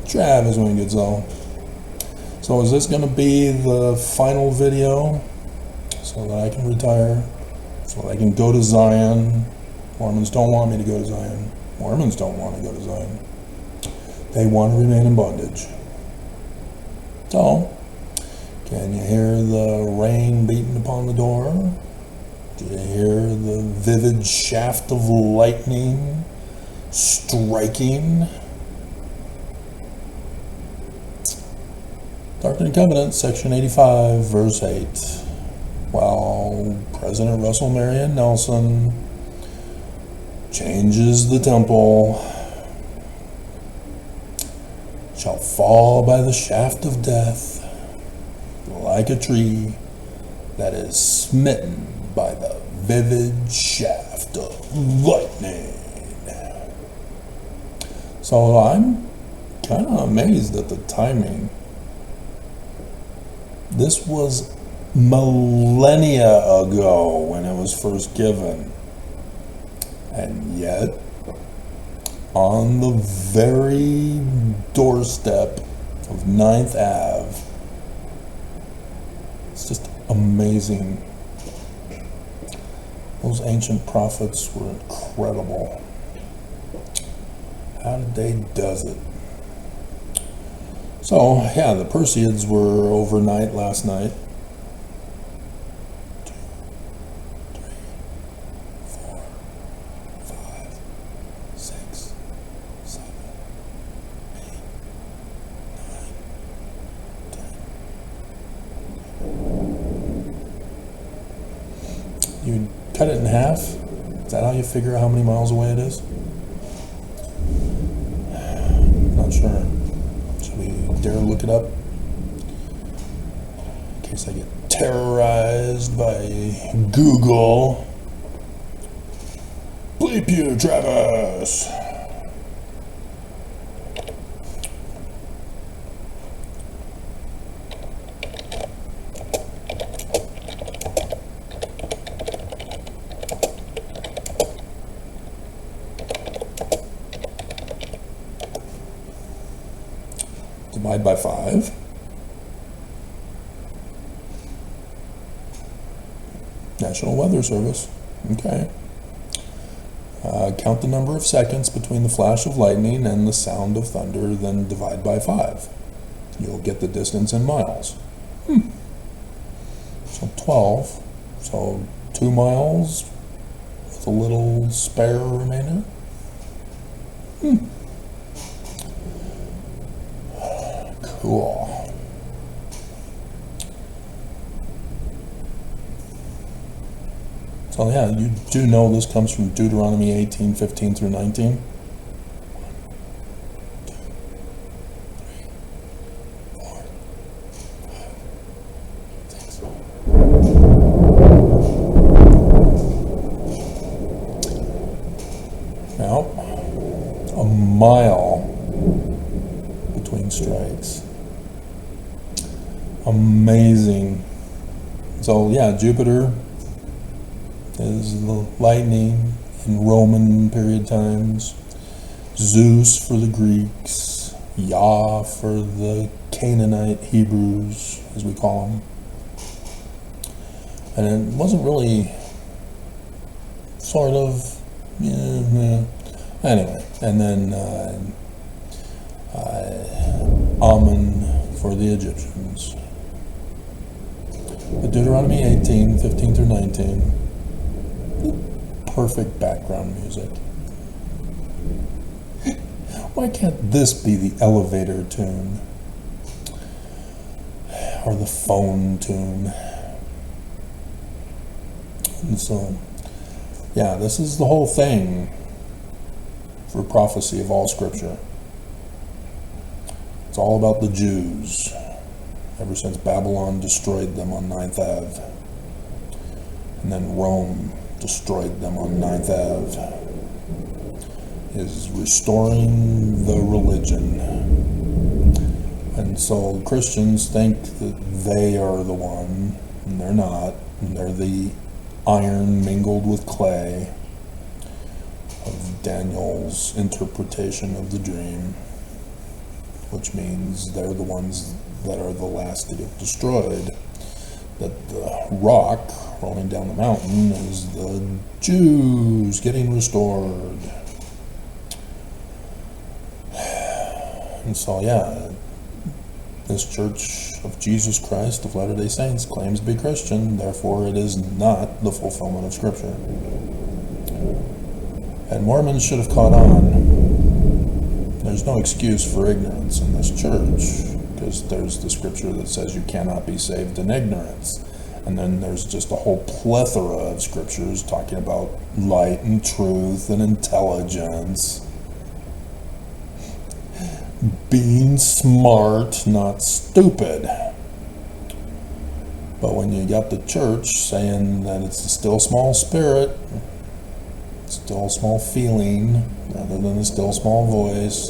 Travis when it gets on. So is this going to be the final video so that I can retire, so that I can go to Zion? Mormons don't want me to go to Zion. Mormons don't want to go to Zion. They want to remain in bondage. So, can you hear the rain beating upon the door? Do you hear the vivid shaft of lightning striking? Doctrine and Covenants, section 85, verse 8. While President Russell Marion Nelson changes the temple, shall fall by the shaft of death, like a tree that is smitten by the vivid shaft of lightning. So I'm kind of amazed at the timing. This was millennia ago when it was first given, and yet on the very doorstep of 9th Ave, it's just amazing. Those ancient prophets were incredible. How did they does it? So, yeah, the Perseids were overnight last night. 2, 3, 4, 5, 6, 7, 8, 9, 10. You cut it in half? Is that how you figure out how many miles away it is? Not sure. Should we dare look it up? In case I get terrorized by Google. Bleep you, Travis! Divide by 5. National Weather Service. Okay. Count the number of seconds between the flash of lightning and the sound of thunder, then divide by 5. You'll get the distance in miles. So 12. So 2 miles with a little spare remainder. Cool. So yeah, you do know this comes from Deuteronomy 18:15 through 19. 1, 2, 3, 4, 5, 6. Now, a mile between strikes. Amazing. So yeah, Jupiter is the lightning in Roman period times, Zeus for the Greeks, Yah for the Canaanite Hebrews, as we call them. And it wasn't really sort of, anyway. And then Amun for the Egyptians. But Deuteronomy 18:15 through 19. Perfect background music. Why can't this be the elevator tune? Or the phone tune? And so, yeah, this is the whole thing for prophecy of all scripture. It's all about the Jews, ever since Babylon destroyed them on 9th Ave. And then Rome destroyed them on 9th Ave, is restoring the religion. And so Christians think that they are the one, and they're not. And they're the iron mingled with clay of Daniel's interpretation of the dream. which means they're the ones that are the last to get destroyed. That the rock rolling down the mountain is the Jews getting restored. And so, yeah, this Church of Jesus Christ of Latter-day Saints claims to be Christian, therefore it is not the fulfillment of Scripture. And Mormons should have caught on. There's no excuse for ignorance in this church, because there's the Scripture that says you cannot be saved in ignorance. And then there's just a whole plethora of Scriptures talking about light and truth and intelligence. Being smart, not stupid. But when you got the church saying that it's a still small spirit, still small feeling, rather than a still small voice,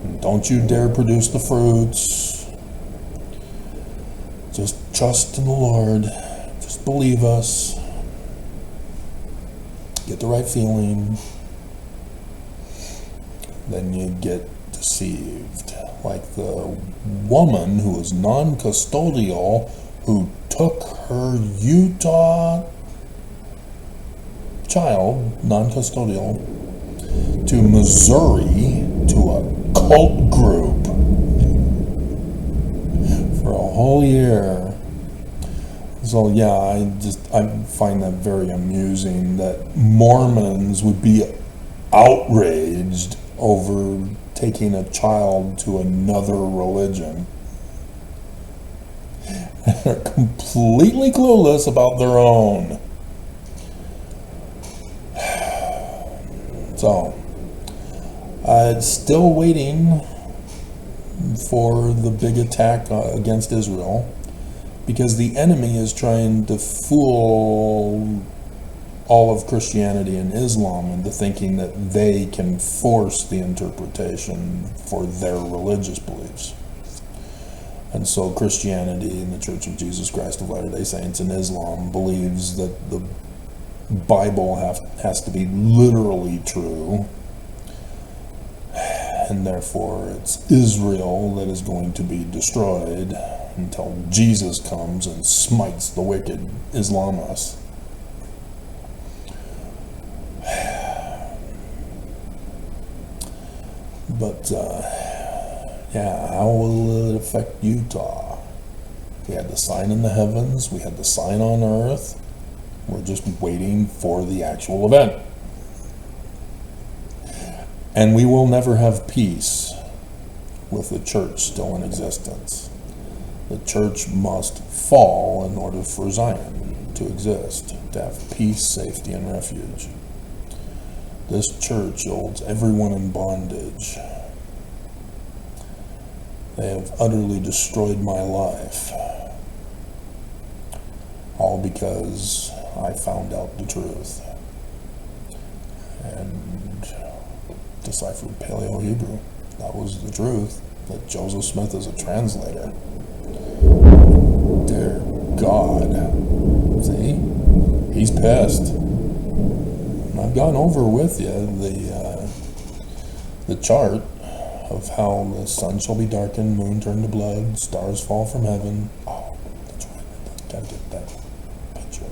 and don't you dare produce the fruits, just trust in the Lord, just believe us, get the right feeling, then you get deceived. Like the woman who was non-custodial, who took her Utah child, non-custodial, to Missouri to a cult group for a whole year. So yeah, I find that very amusing that Mormons would be outraged over taking a child to another religion. They're completely clueless about their own. So, still waiting for the big attack against Israel, because the enemy is trying to fool all of Christianity and Islam into thinking that they can force the interpretation for their religious beliefs. And so Christianity and the Church of Jesus Christ of Latter-day Saints and Islam believes that the Bible has to be literally true, and therefore it's Israel that is going to be destroyed until Jesus comes and smites the wicked Islamists. But, yeah, how will it affect Utah? We had the sign in the heavens, we had the sign on earth. We're just waiting for the actual event. And we will never have peace with the church still in existence. The church must fall in order for Zion to exist, to have peace, safety, and refuge. This church holds everyone in bondage. They have utterly destroyed my life, all because I found out the truth and deciphered Paleo-Hebrew. That was the truth, that Joseph Smith is a translator. Dear God. See? He's pissed. And I've gone over with you the chart of how the sun shall be darkened, moon turned to blood, stars fall from heaven. Oh, that's right. Gotta get that picture.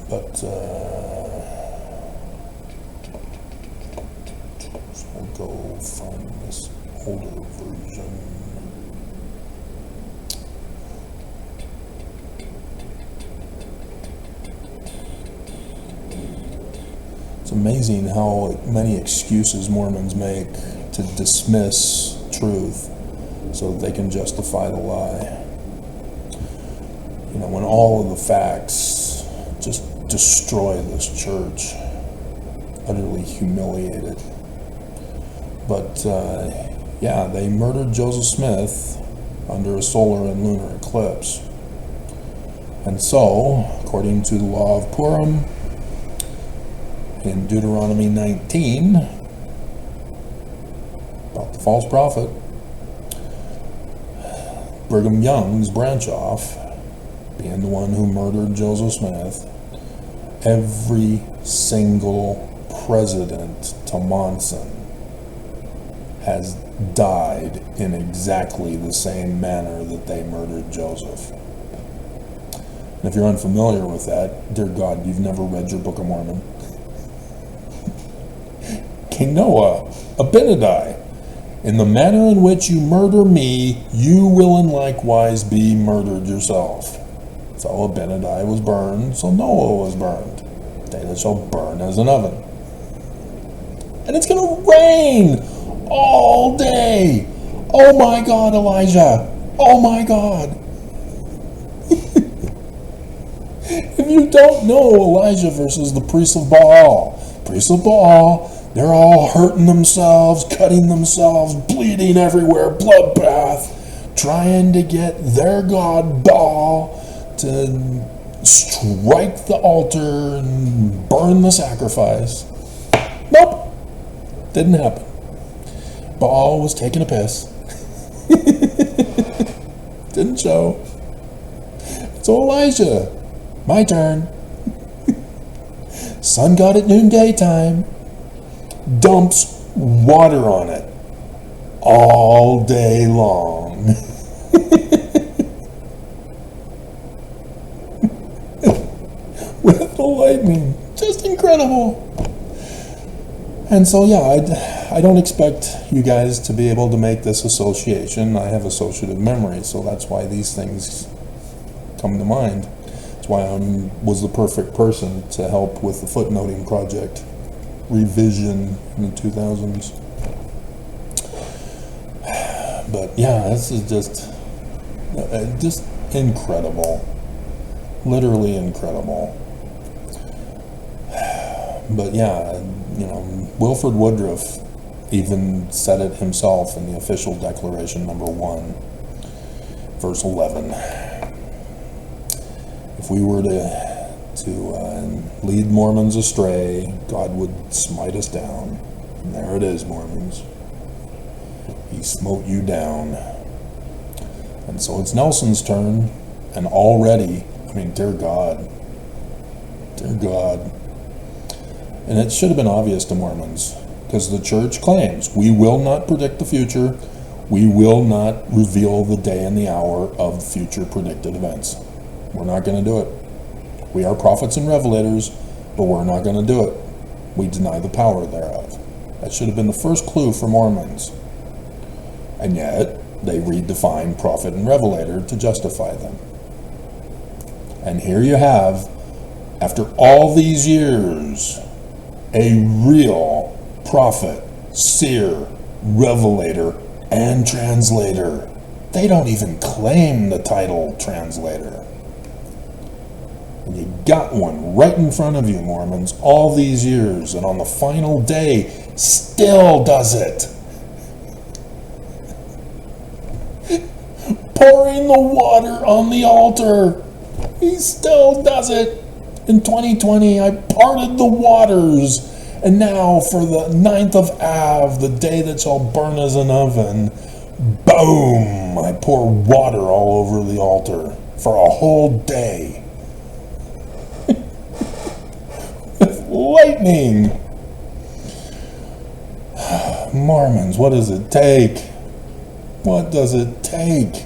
But, so we'll go find this older version. It's amazing how many excuses Mormons make to dismiss truth so that they can justify the lie. You know, when all of the facts just destroy this church, utterly humiliate it. But, yeah, they murdered Joseph Smith under a solar and lunar eclipse. And so, according to the law of Purim, in Deuteronomy 19, about the false prophet, Brigham Young's branch off, being the one who murdered Joseph Smith, every single president to Monson has died in exactly the same manner that they murdered Joseph. And if you're unfamiliar with that, dear God, you've never read your Book of Mormon. King Noah, Abinadi, in the manner in which you murder me, you will in likewise be murdered yourself. So Abinadi was burned, so Noah was burned. They that shall burn as an oven. And it's going to rain all day. Oh my God, Elijah. Oh my God. If you don't know Elijah versus the priests of Baal, they're all hurting themselves, cutting themselves, bleeding everywhere, bloodbath, trying to get their god Baal to strike the altar and burn the sacrifice. Nope, didn't happen. Baal was taking a piss. Didn't show. So Elijah, my turn. Sun god at noonday time dumps water on it all day long. With the lightning. Just incredible. And so, yeah, I don't expect you guys to be able to make this association. I have associative memory, so that's why these things come to mind. That's why I was the perfect person to help with the footnoting project revision in the 2000s. But yeah, this is just incredible. Literally incredible. But yeah, Wilford Woodruff even said it himself in the official declaration number 1, verse 11. If we were to lead Mormons astray, God would smite us down. And there it is, Mormons. He smote you down. And so it's Nelson's turn, and already, dear God. And it should have been obvious to Mormons, because the church claims, we will not predict the future, we will not reveal the day and the hour of future predicted events. We're not going to do it. We are prophets and revelators, but we're not going to do it. We deny the power thereof. That should have been the first clue for Mormons. And yet, they redefine prophet and revelator to justify them. And here you have, after all these years, a real prophet, seer, revelator, and translator. They don't even claim the title translator. And you got one right in front of you, Mormons, all these years, and on the final day, still does it. Pouring the water on the altar. He still does it. In 2020, I parted the waters, and now for the 9th of Av, the day that shall burn as an oven, boom, I pour water all over the altar for a whole day. With lightning. Mormons, what does it take? What does it take?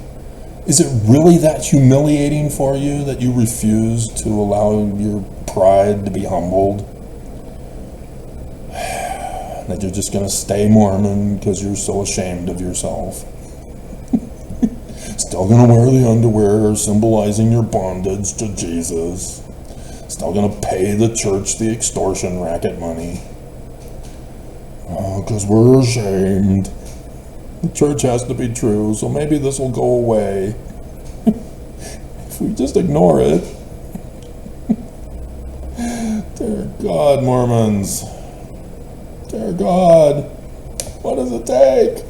Is it really that humiliating for you that you refuse to allow your pride to be humbled? That you're just going to stay Mormon because you're so ashamed of yourself? Still going to wear the underwear symbolizing your bondage to Jesus? Still going to pay the church the extortion racket money? Oh, because we're ashamed. The church has to be true, so maybe this will go away. If we just ignore it. Dear God, Mormons. Dear God. What does it take?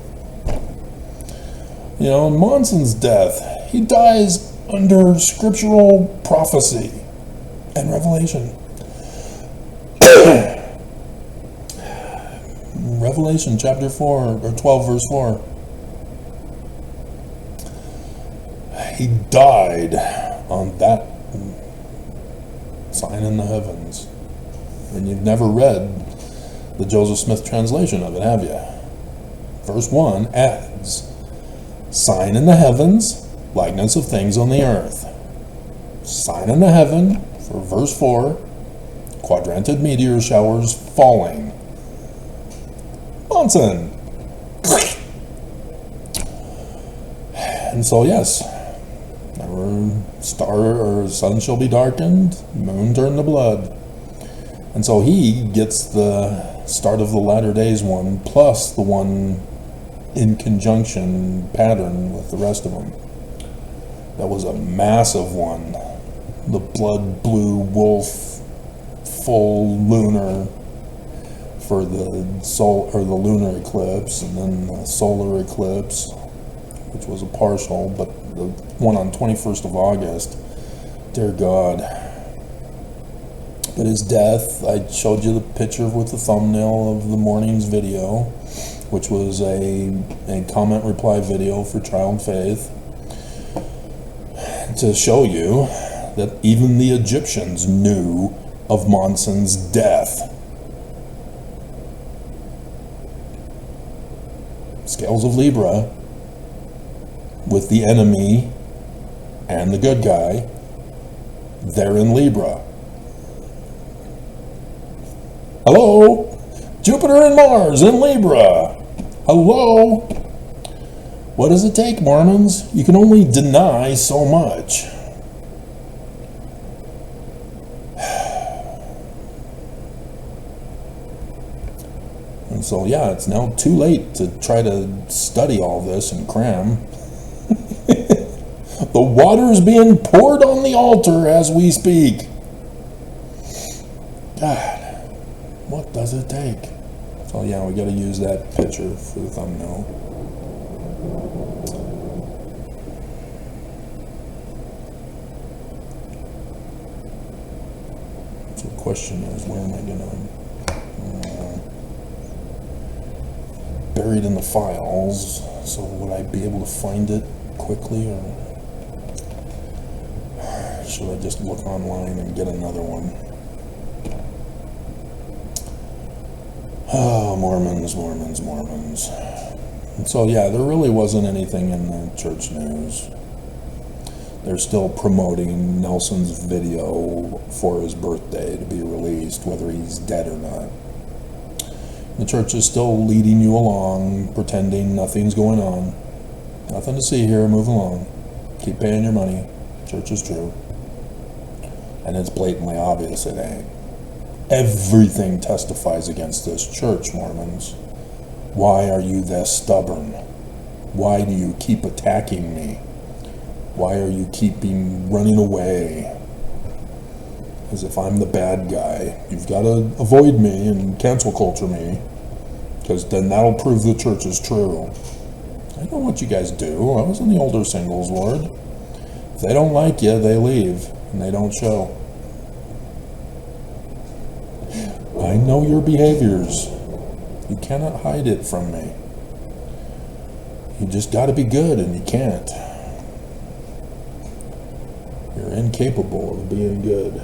In Monson's death, he dies under scriptural prophecy and revelation. Revelation chapter 4, or 12, verse 4. He died on that sign in the heavens. And you've never read the Joseph Smith translation of it, have you? Verse 1 adds, sign in the heavens, likeness of things on the earth. Sign in the heaven, for verse 4, quadranted meteor showers falling. Bunsen! And so, yes, star or sun shall be darkened, moon turned to blood. And so he gets the start of the latter days one, plus the one in conjunction pattern with the rest of them. That was a massive one. The blood blue wolf full lunar for the the lunar eclipse, and then the solar eclipse, which was a partial, but the one on 21st of August, dear God. But his death, I showed you the picture with the thumbnail of the morning's video, which was a comment reply video for Child Faith, to show you that even the Egyptians knew of Monson's death. Scales of Libra, with the enemy and the good guy, they're in Libra. Hello? Jupiter and Mars in Libra. Hello? What does it take, Mormons? You can only deny so much. And so, yeah, it's now too late to try to study all this and cram. The water is being poured on the altar as we speak. God, what does it take? So, yeah, we got to use that picture for the thumbnail. So the question is, where am I going to... buried in the files, so would I be able to find it quickly, or should I just look online and get another one? Oh, Mormons. And so, yeah, there really wasn't anything in the church news. They're still promoting Nelson's video for his birthday to be released, whether he's dead or not. The church is still leading you along, pretending nothing's going on. Nothing to see here, move along. Keep paying your money. Church is true. And it's blatantly obvious it ain't. Everything testifies against this church, Mormons. Why are you this stubborn? Why do you keep attacking me? Why are you keeping running away? As if I'm the bad guy. You've got to avoid me and cancel culture me, because then that'll prove the church is true. I know what you guys do. I was in the older singles ward. If they don't like you, they leave, and they don't show. I know your behaviors. You cannot hide it from me. You just got to be good, and you can't. You're incapable of being good.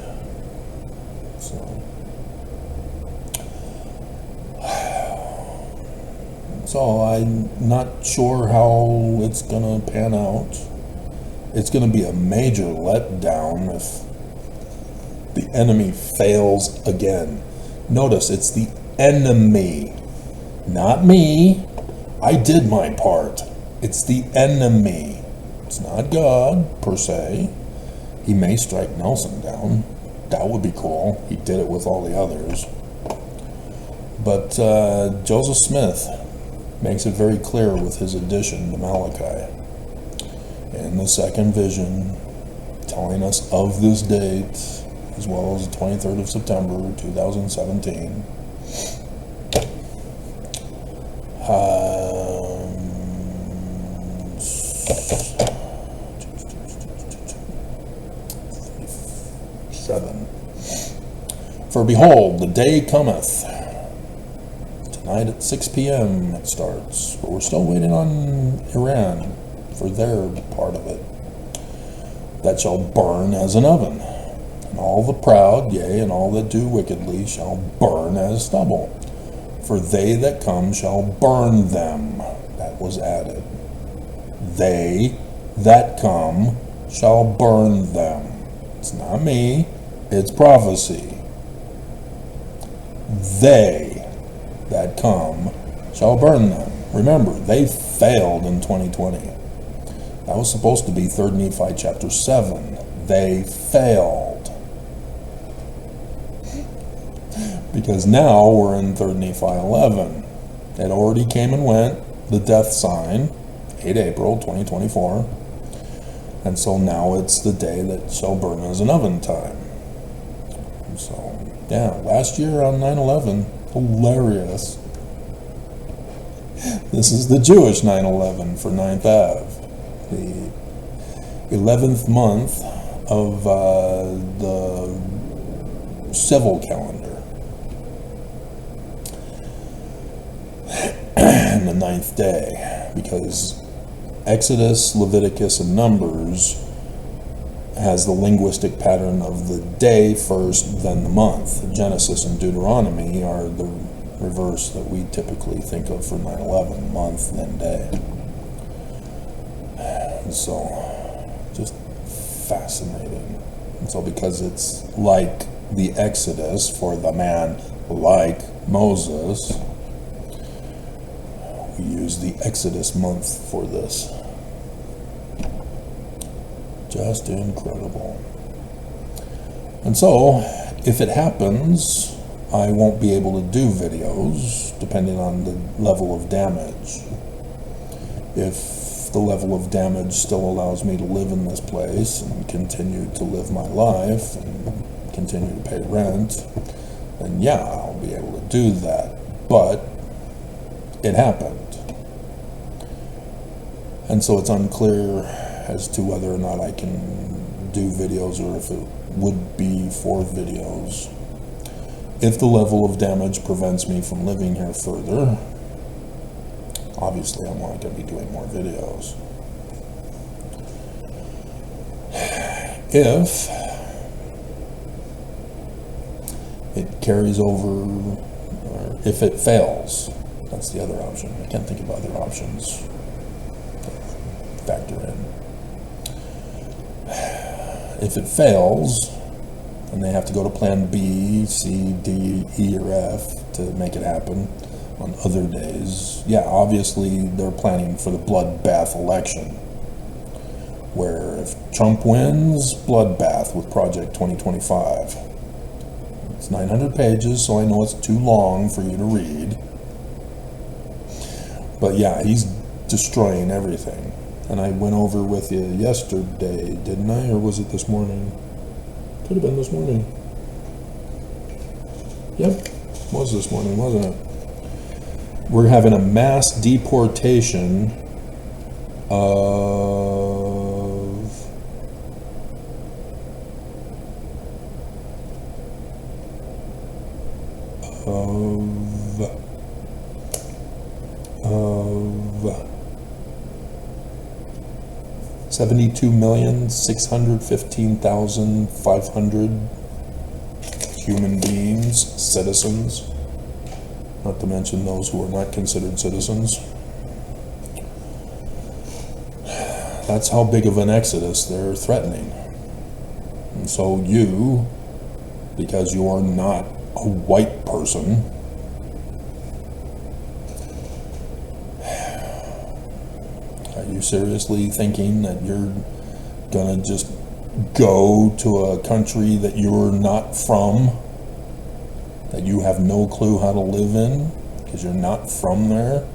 So I'm not sure how it's going to pan out. It's going to be a major letdown if the enemy fails again. Notice, it's the enemy, not me. I did my part. It's the enemy. It's not God, per se. He may strike Nelson down. That would be cool. He did it with all the others. But Joseph Smith makes it very clear with his addition to Malachi. In the second vision, telling us of this date, as well as the 23rd of September, 2017. For behold, the day cometh. Tonight at 6 p.m. it starts. But we're still waiting on Iran for their part of it. That shall burn as an oven. And all the proud, yea, and all that do wickedly shall burn as stubble. For they that come shall burn them. That was added. They that come shall burn them. It's not me, it's prophecy. They that come shall burn them. Remember, they failed in 2020. That was supposed to be 3 Nephi chapter 7. They failed. Because now we're in 3 Nephi 11. It already came and went, the death sign, 8 April 2024. And so now it's the day that shall burn as an oven time. So, yeah, last year on 9/11, hilarious. This is the Jewish 9/11 for 9th Ave. The 11th month of the civil calendar. And the 9th day, because Exodus, Leviticus, and Numbers has the linguistic pattern of the day first, then the month. Genesis and Deuteronomy are the reverse that we typically think of for 9/11, month, then day. And so, just fascinating. And so because it's like the Exodus for the man like Moses, we use the Exodus month for this. Just incredible. And so, if it happens, I won't be able to do videos, depending on the level of damage. If the level of damage still allows me to live in this place and continue to live my life and continue to pay rent, then yeah, I'll be able to do that. But it happened. And so it's unclear as to whether or not I can do videos or if it would be for videos. If the level of damage prevents me from living here further, obviously I'm not going to be doing more videos. If it carries over, or if it fails, that's the other option. I can't think of other options to factor in. If it fails, and they have to go to plan B, C, D, E, or F to make it happen on other days, yeah, obviously they're planning for the bloodbath election, where if Trump wins, bloodbath with Project 2025. It's 900 pages, so I know it's too long for you to read. But yeah, he's destroying everything. And I went over with you yesterday, didn't I? Or was it this morning? Could have been this morning. Yep, was this morning, wasn't it? We're having a mass deportation of of 72,615,500 human beings, citizens, not to mention those who are not considered citizens. That's how big of an exodus they're threatening. And so you, because you are not a white person, are you seriously thinking that you're gonna just go to a country that you're not from, that you have no clue how to live in because you're not from there,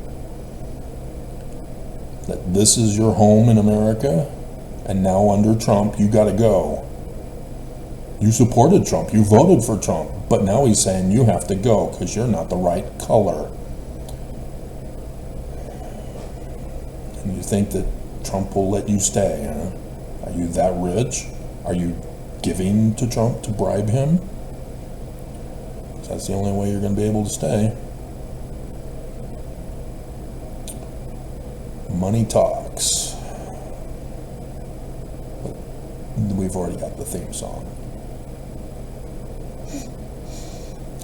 that this is your home in America, and now under Trump you gotta go? You supported Trump, you voted for Trump, but now he's saying you have to go because you're not the right color. And you think that Trump will let you stay, huh? Are you that rich? Are you giving to Trump to bribe him? That's the only way you're going to be able to stay. Money talks. But we've already got the theme song.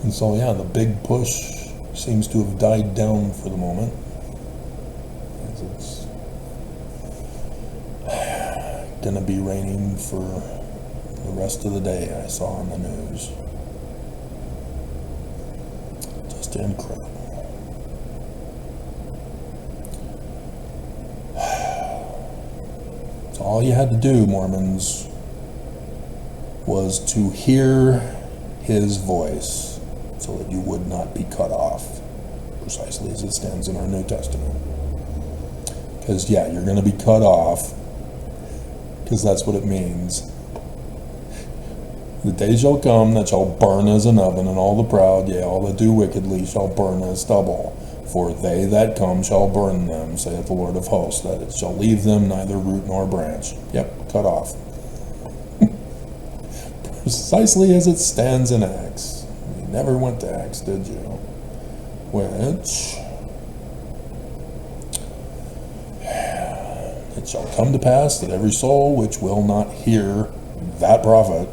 And so yeah, the big push seems to have died down for the moment, as it's gonna be raining for the rest of the day, I saw on the news. Just incredible. So all you had to do, Mormons, was to hear his voice so that you would not be cut off, precisely as it stands in our New Testament. Because, yeah, you're going to be cut off, because that's what it means. The day shall come that shall burn as an oven, and all the proud, yea, all that do wickedly, shall burn as stubble. For they that come shall burn them, saith the Lord of hosts, that it shall leave them neither root nor branch. Yep, cut off. Precisely as it stands in Acts. You never went to Acts, did you? Which, it shall come to pass that every soul which will not hear that prophet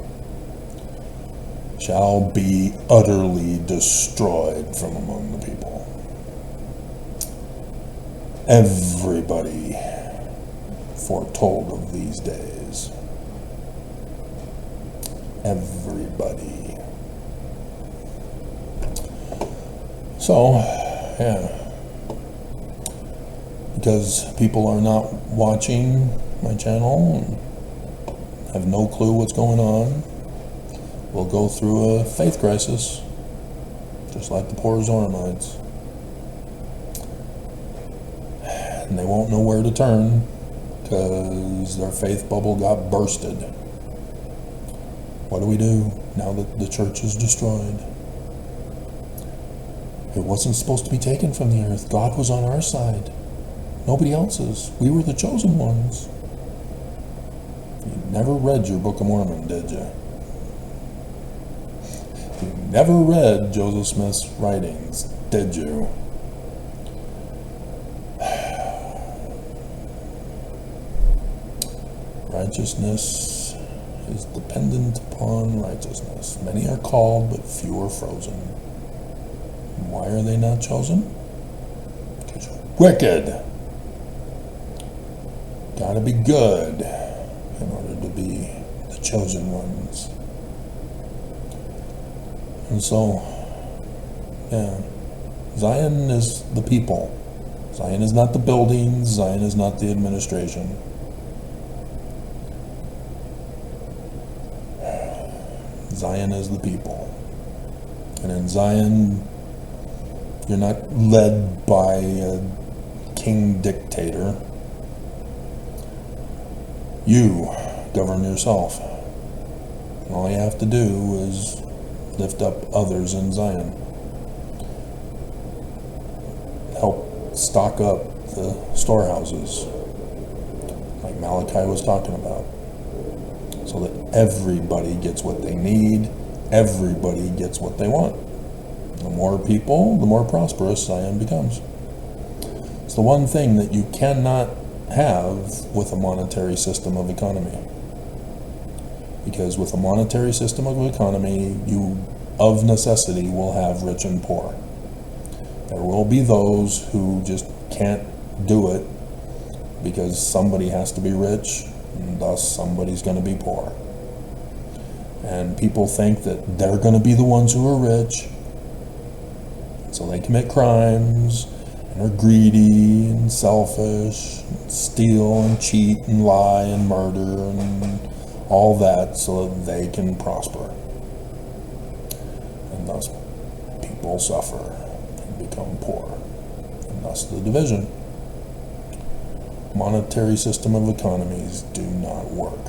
shall be utterly destroyed from among the people. Everybody foretold of these days. Everybody. So, yeah. Because people are not watching my channel and have no clue what's going on, we'll go through a faith crisis, just like the poor Zoramites. And they won't know where to turn because their faith bubble got bursted. What do we do now that the church is destroyed? It wasn't supposed to be taken from the earth. God was on our side. Nobody else's. We were the chosen ones. You never read your Book of Mormon, did you? You never read Joseph Smith's writings, did you? Righteousness is dependent upon righteousness. Many are called, but few are frozen. Why are they not chosen? Because you're wicked. Gotta be good in order to be the chosen ones. And so, yeah, Zion is the people. Zion is not the buildings. Zion is not the administration. Zion is the people. And in Zion, you're not led by a king dictator. You govern yourself. All you have to do is lift up others in Zion. Help stock up the storehouses, like Malachi was talking about, so that everybody gets what they need, everybody gets what they want. The more people, the more prosperous Zion becomes. It's the one thing that you cannot have with a monetary system of economy. Because with a monetary system of economy, you, of necessity, will have rich and poor. There will be those who just can't do it because somebody has to be rich, and thus somebody's going to be poor. And people think that they're going to be the ones who are rich, so they commit crimes, and are greedy and selfish, and steal and cheat and lie and murder and all that so that they can prosper. And thus people suffer and become poor. And thus the division. Monetary system of economies do not work.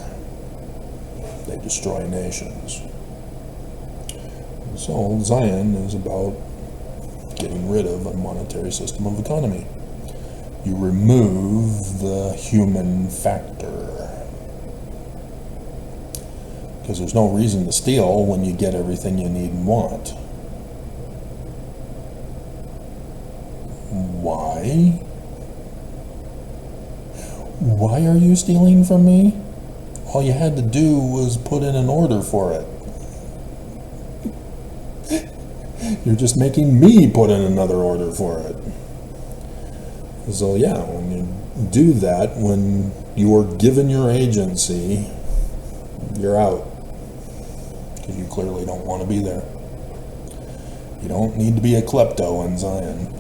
They destroy nations. And so Zion is about getting rid of a monetary system of economy. You remove the human factor. Because there's no reason to steal when you get everything you need and want. Why? Why are you stealing from me? All you had to do was put in an order for it. You're just making me put in another order for it. So yeah, when you do that, when you are given your agency, you're out. Because you clearly don't want to be there. You don't need to be a klepto in Zion.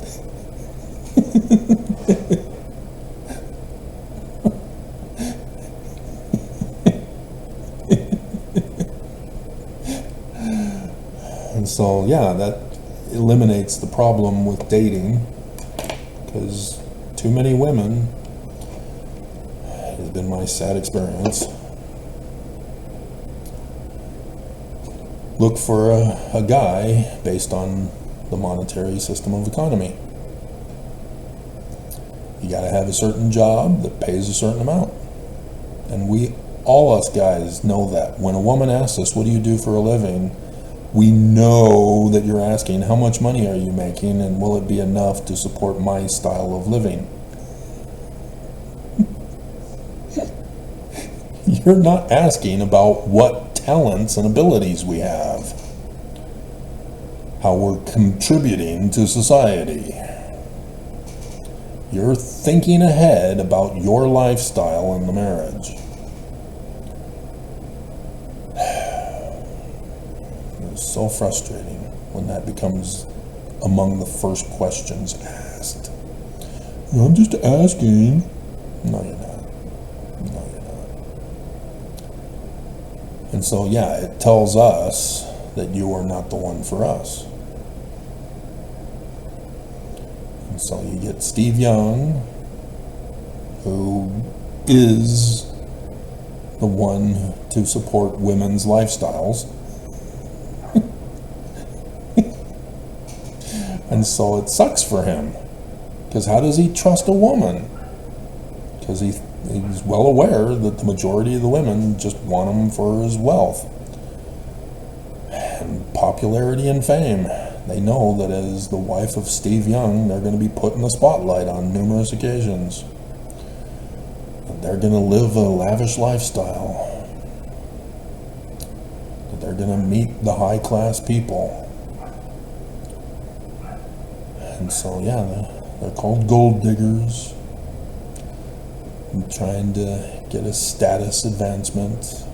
And so, yeah, that eliminates the problem with dating, because too many women, it has been my sad experience, look for a guy based on the monetary system of economy. You gotta have a certain job that pays a certain amount. And all us guys know that. When a woman asks us, what do you do for a living? We know that you're asking, how much money are you making, and will it be enough to support my style of living? You're not asking about what talents and abilities we have, how we're contributing to society. You're thinking ahead about your lifestyle in the marriage. It's so frustrating when that becomes among the first questions asked. I'm just asking. No, you're not. No, you're not. And so, yeah, it tells us that you are not the one for us. And so you get Steve Young, who is the one to support women's lifestyles. And so it sucks for him, because how does he trust a woman? Because he's well aware that the majority of the women just want him for his wealth and popularity and fame. They know that as the wife of Steve Young, they're going to be put in the spotlight on numerous occasions. That they're going to live a lavish lifestyle. That they're going to meet the high-class people. And so, yeah, they're called gold diggers. And trying to get a status advancement.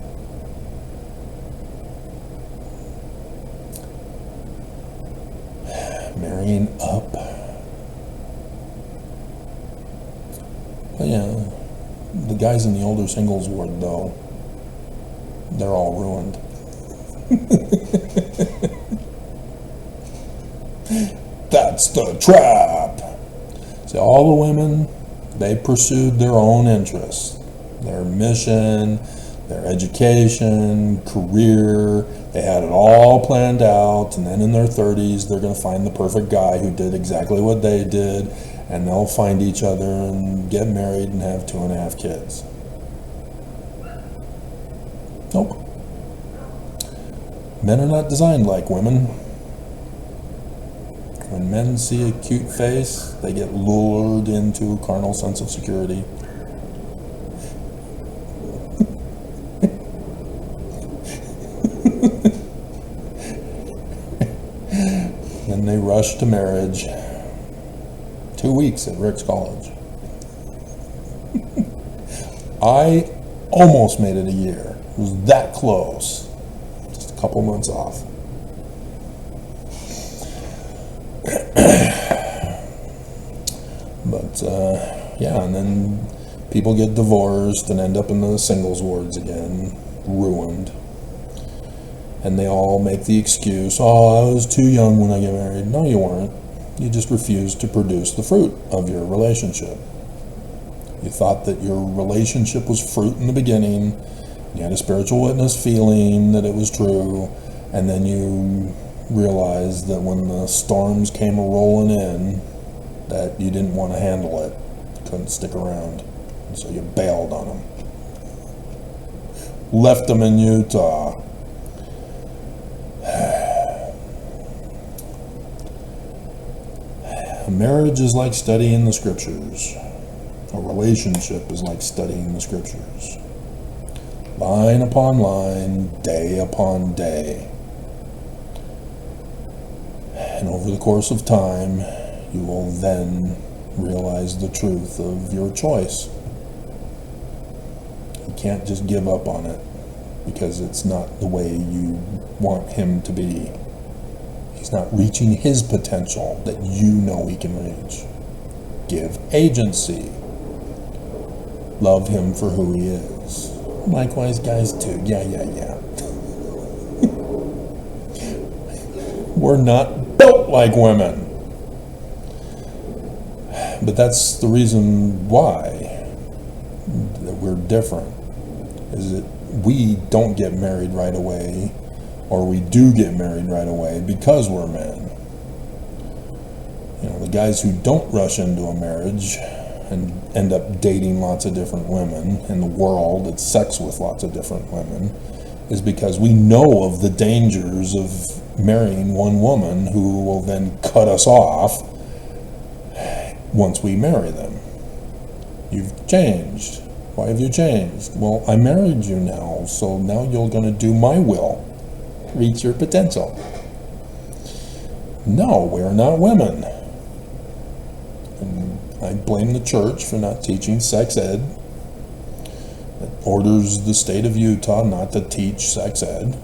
Marrying up. But yeah, the guys in the older singles ward, though, they're all ruined. That's the trap. See, all the women, they pursued their own interests, their mission, their education, career. They had it all planned out, and then in their 30s, they're going to find the perfect guy who did exactly what they did, and they'll find each other and get married and have 2.5 kids. Nope. Men are not designed like women. When men see a cute face, they get lured into a carnal sense of security. Then they rush to marriage. 2 weeks at Rick's college. I almost made it a year. It was that close. Just a couple months off. But, yeah, and then people get divorced and end up in the singles wards again, ruined. And they all make the excuse, oh, I was too young when I got married. No, you weren't. You just refused to produce the fruit of your relationship. You thought that your relationship was fruit in the beginning. You had a spiritual witness feeling that it was true. And then you realized that when the storms came a-rolling in, that you didn't want to handle it. You couldn't stick around. And so you bailed on them. Left them in Utah. A marriage is like studying the scriptures. A relationship is like studying the scriptures. Line upon line, day upon day. And over the course of time, you will then realize the truth of your choice. You can't just give up on it because it's not the way you want him to be. He's not reaching his potential that you know he can reach. Give agency. Love him for who he is. Likewise, guys, too. Yeah. We're not built like women. But that's the reason why that we're different. Is that we don't get married right away, or we do get married right away because we're men. You know, the guys who don't rush into a marriage and end up dating lots of different women in the world, it's sex with lots of different women, is because we know of the dangers of marrying one woman who will then cut us off once we marry them. You've changed. Why have you changed? Well, I married you now, so now you're going to do my will. Reach your potential. No, we're not women. And I blame the church for not teaching sex ed. It orders the state of Utah not to teach sex ed.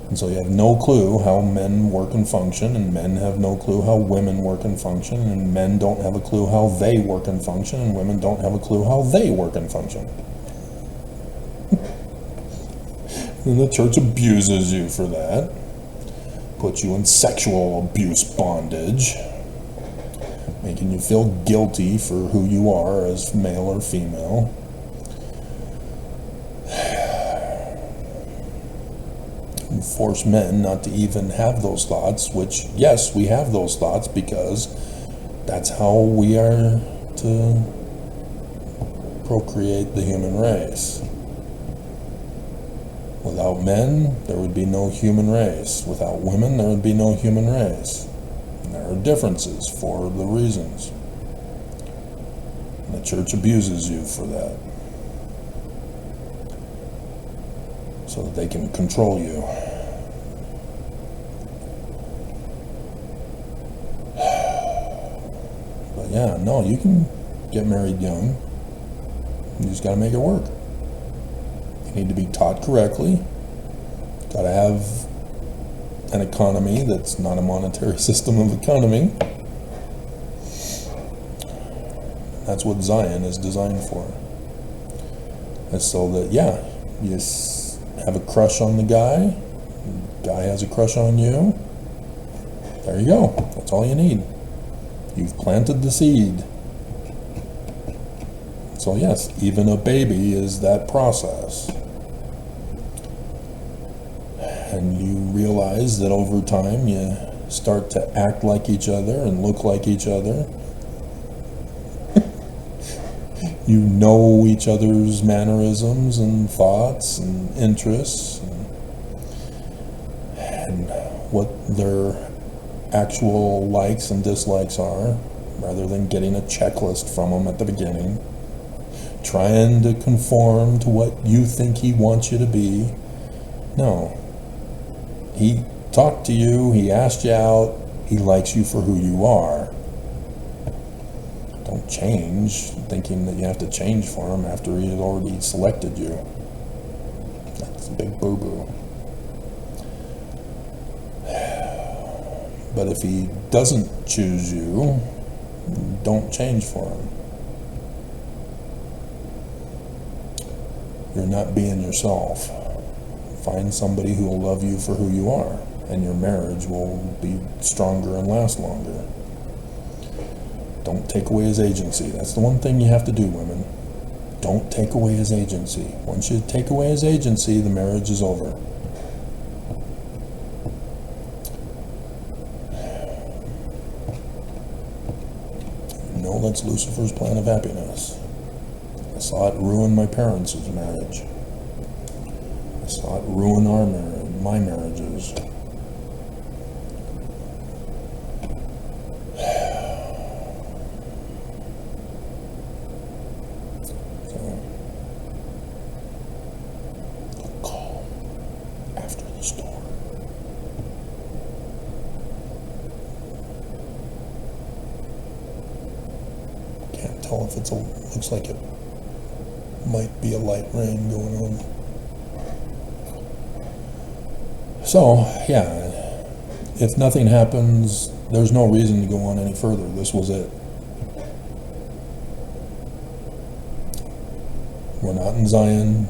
And so you have no clue how men work and function, and men have no clue how women work and function, and men don't have a clue how they work and function, and women don't have a clue how they work and function. And the church abuses you for that, puts you in sexual abuse bondage, making you feel guilty for who you are as male or female. And force men not to even have those thoughts, which, yes, we have those thoughts because that's how we are to procreate the human race. Without men, there would be no human race. Without women, there would be no human race. And there are differences for the reasons. And the church abuses you for that, so that they can control you. But yeah, no, you can get married young. You just got to make it work. You need to be taught correctly. Got to have an economy that's not a monetary system of economy. That's what Zion is designed for. And so that, yeah, you have a crush on the guy has a crush on you. There you go. That's all you need. You've planted the seed. So yes, even a baby is that process. And you realize that over time you start to act like each other and look like each other. You know each other's mannerisms and thoughts and interests and what their actual likes and dislikes are, rather than getting a checklist from them at the beginning, trying to conform to what you think he wants you to be. No. He talked to you, he asked you out, he likes you for who you are. Don't change thinking that you have to change for him after he had already selected you. That's a big boo-boo. But if he doesn't choose you, don't change for him. You're not being yourself. Find somebody who will love you for who you are, and your marriage will be stronger and last longer. Don't take away his agency. That's the one thing you have to do, women. Don't take away his agency. Once you take away his agency, the marriage is over. You know that's Lucifer's plan of happiness. I saw it ruin my parents' marriage. I saw it ruin my marriages. tell if it's looks like it might be a light rain going on. So, yeah, if nothing happens, there's no reason to go on any further. This was it. We're not in Zion.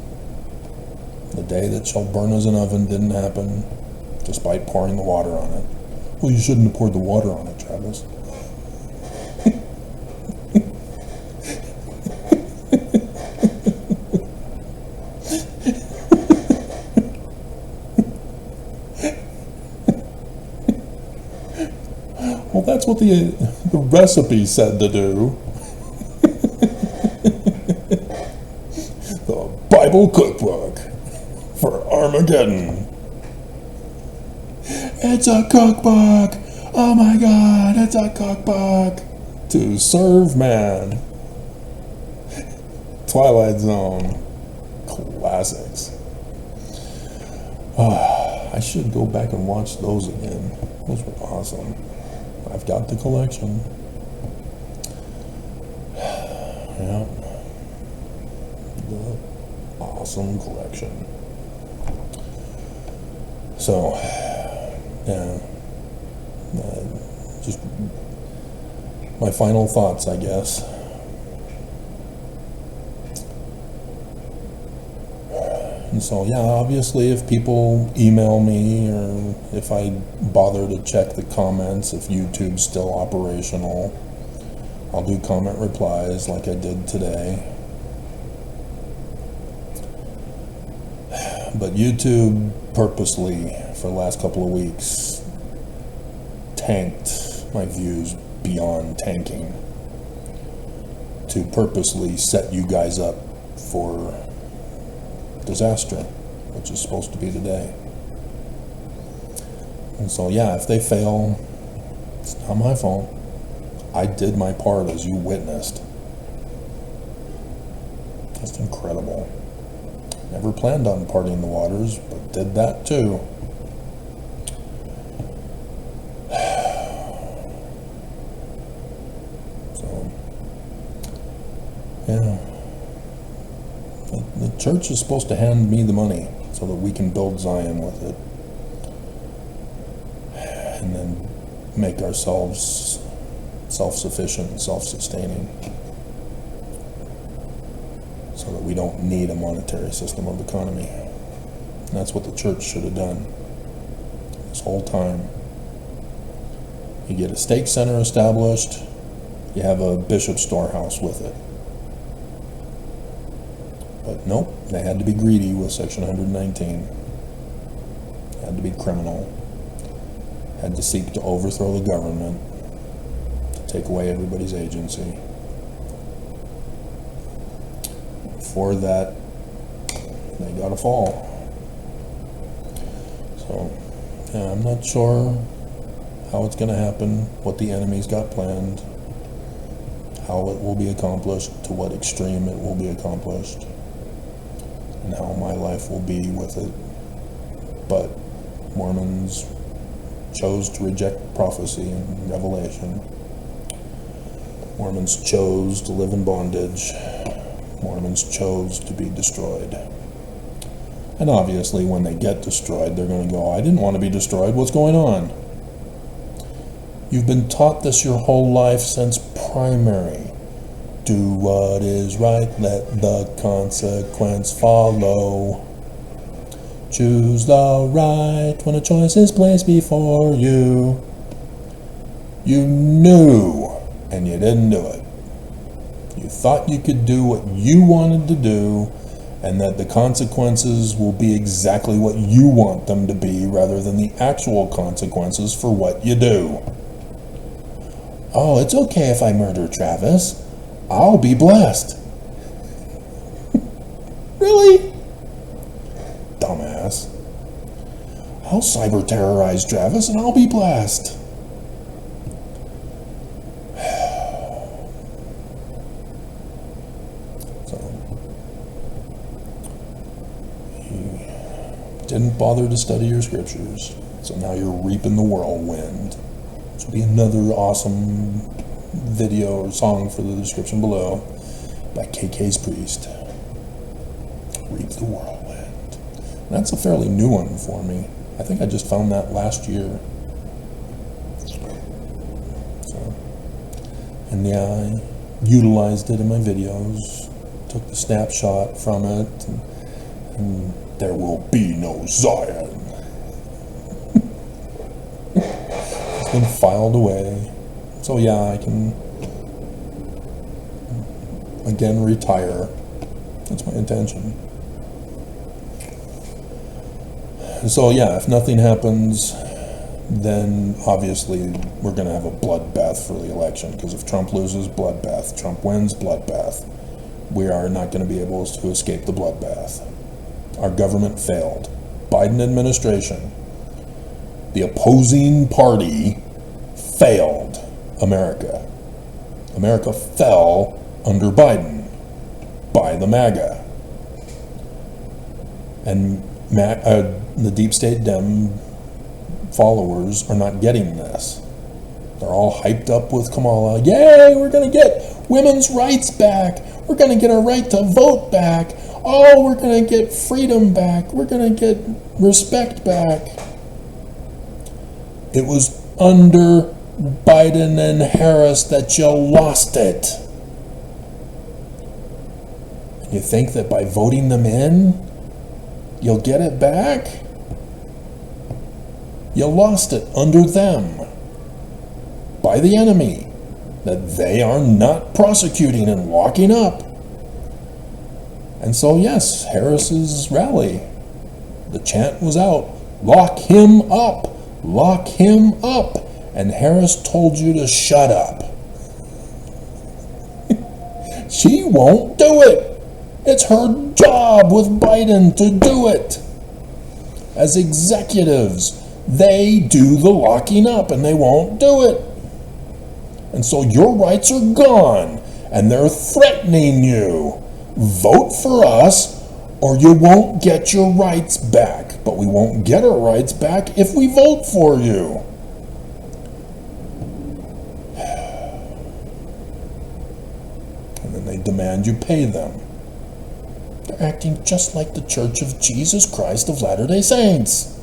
The day that shall burn as an oven didn't happen, despite pouring the water on it. Well, you shouldn't have poured the water on it, Travis. Well, that's what the recipe said to do. The Bible cookbook for Armageddon. It's a cookbook! Oh my God, it's a cookbook! To serve man. Twilight Zone. Classics. I should go back and watch those again. Those were awesome. I've got the collection. Yeah. The awesome collection. So, yeah. Just my final thoughts, I guess. And so, yeah, obviously if people email me or if I bother to check the comments, if YouTube's still operational, I'll do comment replies like I did today. But YouTube purposely, for the last couple of weeks, tanked my views beyond tanking to purposely set you guys up for disaster, which is supposed to be today. And so, yeah, if they fail, it's not my fault. I did my part, as you witnessed. Just incredible. Never planned on partying the waters, but did that too. So, yeah. The church is supposed to hand me the money so that we can build Zion with it. And then make ourselves self-sufficient, self-sustaining. So that we don't need a monetary system of economy. And that's what the church should have done this whole time. You get a stake center established, you have a bishop's storehouse with it. But nope, they had to be greedy with Section 119. Had to be criminal. Had to seek to overthrow the government, to take away everybody's agency. For that, they gotta fall. So, yeah, I'm not sure how it's gonna happen, what the enemy's got planned, how it will be accomplished, to what extreme it will be accomplished, and how my life will be with it. But Mormons chose to reject prophecy and revelation. Mormons chose to live in bondage. Mormons chose to be destroyed. And obviously when they get destroyed, they're going to go, I didn't want to be destroyed, what's going on? You've been taught this your whole life since primary. Do what is right, let the consequence follow. Choose the right when a choice is placed before you. You knew, and you didn't do it. You thought you could do what you wanted to do, and that the consequences will be exactly what you want them to be, rather than the actual consequences for what you do. Oh, it's okay if I murder Travis. I'll be blessed. Really? Dumbass. I'll cyber terrorize Travis and I'll be blessed. So, you didn't bother to study your scriptures, so now you're reaping the whirlwind. Which will be another awesome video or song for the description below by KK's Priest. Reap the Whirlwind. That's a fairly new one for me. I think I just found that last year. So, and yeah, I utilized it in my videos, took the snapshot from it, and there will be no Zion. It's been filed away. So yeah, I can again retire. That's my intention. So yeah, if nothing happens, then obviously we're going to have a bloodbath for the election, because if Trump loses, bloodbath. Trump wins, bloodbath. We are not going to be able to escape the bloodbath. Our government failed. Biden administration, the opposing party, failed America. America fell under Biden by the MAGA. And the deep state Dem followers are not getting this. They're all hyped up with Kamala. Yay, we're going to get women's rights back. We're going to get our right to vote back. Oh, we're going to get freedom back. We're going to get respect back. It was under Biden and Harris that you lost it. And you think that by voting them in, you'll get it back? You lost it under them, by the enemy, that they are not prosecuting and locking up. And so yes, Harris's rally, the chant was out, lock him up, lock him up. And Harris told you to shut up. She won't do it. It's her job with Biden to do it. As executives, they do the locking up and they won't do it. And so your rights are gone and they're threatening you. Vote for us or you won't get your rights back. But we won't get our rights back if we vote for you. And then they demand you pay them. They're acting just like the Church of Jesus Christ of Latter-day Saints.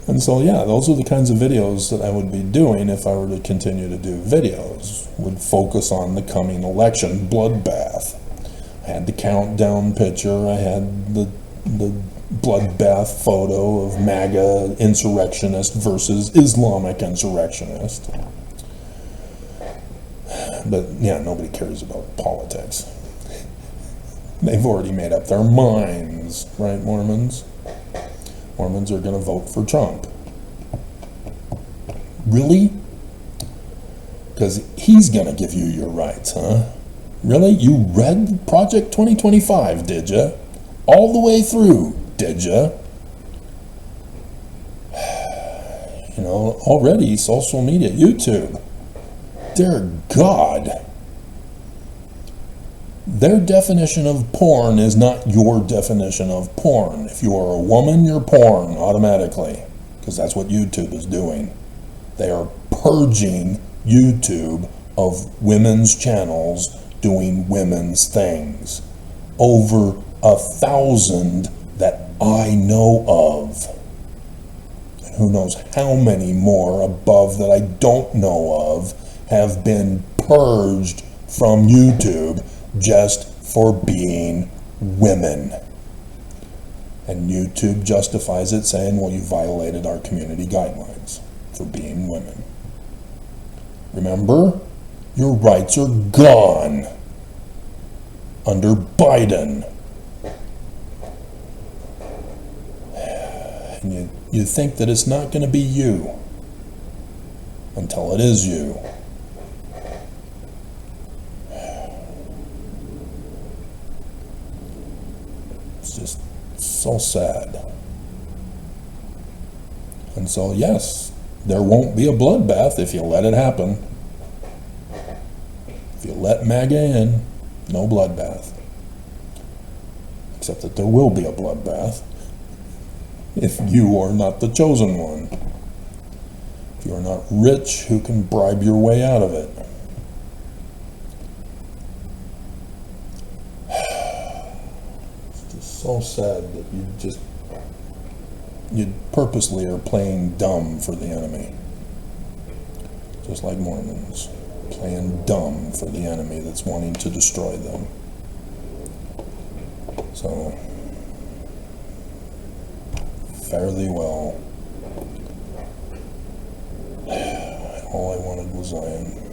And so yeah, those are the kinds of videos that I would be doing if I were to continue to do videos. Would focus on the coming election bloodbath. I had the countdown picture, I had the bloodbath photo of MAGA insurrectionist versus Islamic insurrectionist. But yeah, nobody cares about politics. They've already made up their minds, right, Mormons? Mormons are going to vote for Trump. Really? Because he's going to give you your rights, huh? Really? You read Project 2025, did ya? All the way through, did ya? You know, already social media, YouTube. Dear God. Their definition of porn is not your definition of porn. If you are a woman, you're porn automatically, because that's what YouTube is doing. They are purging YouTube of women's channels doing women's things. Over 1,000 that I know of. And who knows how many more above that I don't know of have been purged from YouTube just for being women. And YouTube justifies it, saying, well, you violated our community guidelines for being women. Remember, your rights are gone under Biden. And you think that it's not going to be you until it is you. It's just so sad. And so, yes, there won't be a bloodbath if you let it happen. If you let MAGA in, no bloodbath. Except that there will be a bloodbath. if you are not the chosen one. If you are not rich, who can bribe your way out of it? It's just so sad that you purposely are playing dumb for the enemy. Just like Mormons, playing dumb for the enemy that's wanting to destroy them. So, fare thee well. All I wanted was Zion.